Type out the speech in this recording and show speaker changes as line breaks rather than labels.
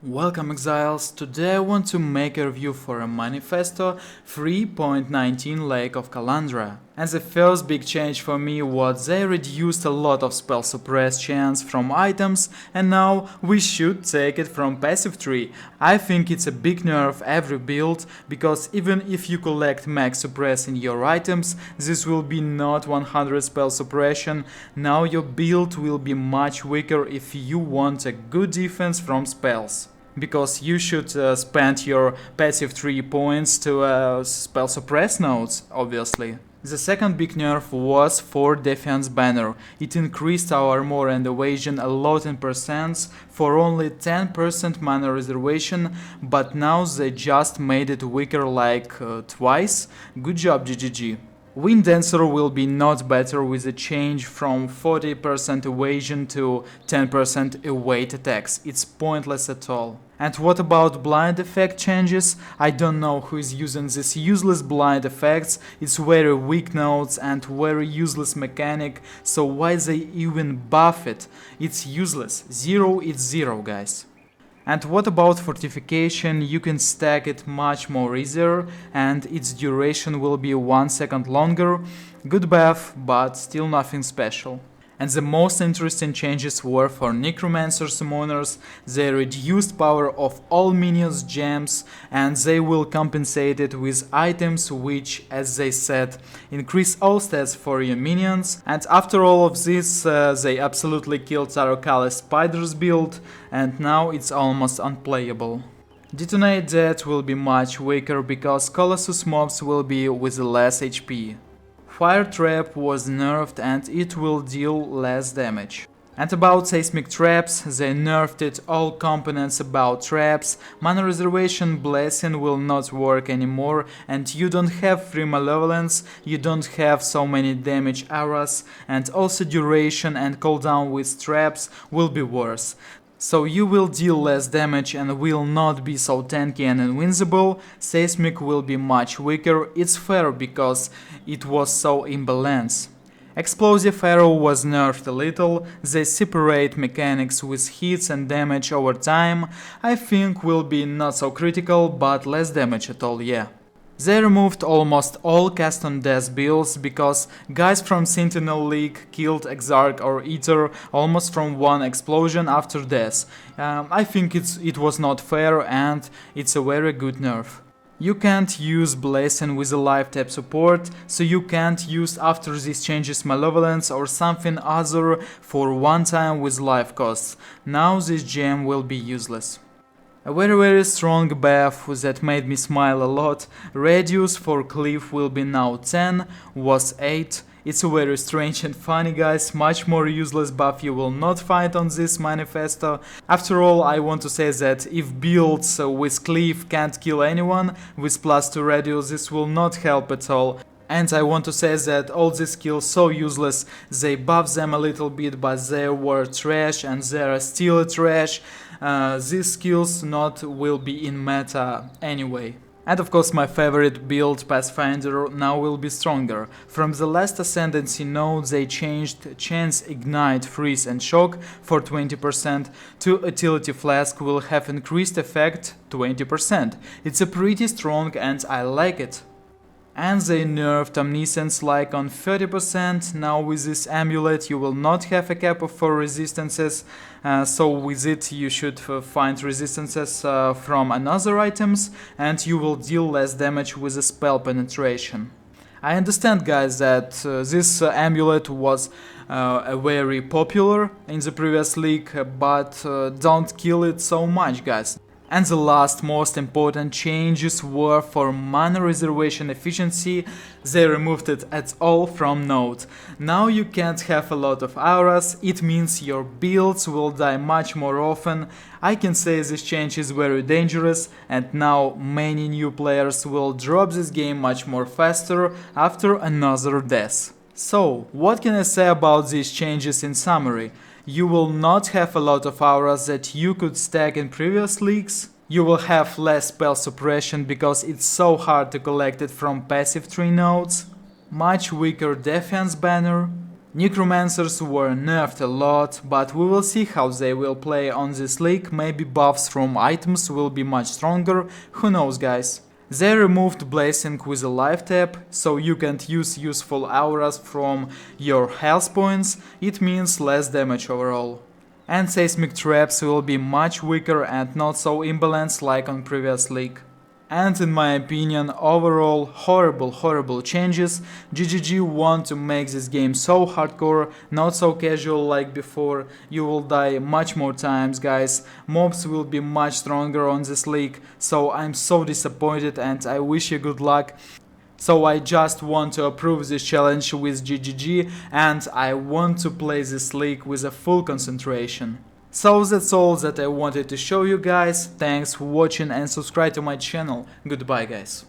Welcome Exiles, today I want to make a review for a Manifesto 3.19 Lake of Kalandra. And the first big change for me was they reduced a lot of spell suppress chance from items and now we should take it from passive tree. I think it's a big nerf every build, because even if you collect max suppress in your items, this will be not 100 spell suppression. Now your build will be much weaker if you want a good defense from spells, because you should spend your passive 3 points to spell suppress nodes, obviously. The second big nerf was for Defiance Banner. It increased our armor and evasion a lot in percents for only 10% mana reservation, but now they just made it weaker like twice. Good job, GGG. Wind Dancer will be not better with a change from 40% evasion to 10% evade attacks. It's pointless at all. And what about blind effect changes? I don't know who is using these useless blind effects. It's very weak nodes and very useless mechanic, so why they even buff it? It's useless. Zero is zero, guys. And what about Fortification? You can stack it much more easier and its duration will be 1 second longer. Good buff, but still nothing special. And the most interesting changes were for Necromancer summoners. They reduced power of all minions gems and they will compensate it with items which, as they said, increase all stats for your minions. And after all of this, they absolutely killed Tarokali's Spider's build and now it's almost unplayable. Detonate Dead will be much weaker because Colossus mobs will be with less HP. Fire Trap was nerfed and it will deal less damage. And about Seismic Traps, they nerfed it all components about traps, mana reservation blessing will not work anymore and you don't have free malevolence, you don't have so many damage auras, and also duration and cooldown with traps will be worse. So you will deal less damage and will not be so tanky and invincible. Seismic will be much weaker, it's fair because it was so imbalanced. Explosive Arrow was nerfed a little, they separate mechanics with hits and damage over time. I think will be not so critical, but less damage at all, yeah. They removed almost all cast on death builds because guys from Sentinel League killed Exarch or Eater almost from one explosion after death. I think it was not fair and it's a very good nerf. You can't use Blessing with a Lifetap support, so you can't use after these changes Malevolence or something other for one time with life costs. Now this gem will be useless. A very strong buff that made me smile a lot. Radius for Cleave will be now 10, was 8. It's a very strange and funny, guys, much more useless buff you will not find on this Manifesto. After all, I want to say that if builds with Cleave can't kill anyone, with +2 radius this will not help at all. And I want to say that all these skills so useless, they buff them a little bit, but they were trash and they are still trash. These skills not will be in meta anyway. And of course my favorite build, Pathfinder, now will be stronger. From the last Ascendancy node they changed Chance, Ignite, Freeze and Shock for 20%, to Utility Flask will have increased effect 20%. It's a pretty strong and I like it. And they nerfed Omniscience like on 30%, now with this amulet you will not have a cap for resistances, so with it you should find resistances from another items and you will deal less damage with the spell penetration. I understand, guys, that this amulet was very popular in the previous league, but don't kill it so much, guys. And the last most important changes were for mana reservation efficiency. They removed it at all from node. Now you can't have a lot of auras, it means your builds will die much more often. I can say this change is very dangerous and now many new players will drop this game much more faster after another death. So, what can I say about these changes in summary? You will not have a lot of auras that you could stack in previous leagues. You will have less spell suppression because it's so hard to collect it from passive tree nodes. Much weaker Defiance Banner. Necromancers were nerfed a lot, but we will see how they will play on this league. Maybe buffs from items will be much stronger, who knows guys. They removed Blazing with a Lifetap, so you can't use useful auras from your health points, it means less damage overall. And Seismic Traps will be much weaker and not so imbalanced like on previous league. And in my opinion, overall horrible changes. GGG want to make this game so hardcore, not so casual like before. You will die much more times guys, mobs will be much stronger on this league, so I'm so disappointed and I wish you good luck. So I just want to approve this challenge with GGG and I want to play this league with a full concentration. So that's all that I wanted to show you guys, thanks for watching and subscribe to my channel, goodbye guys.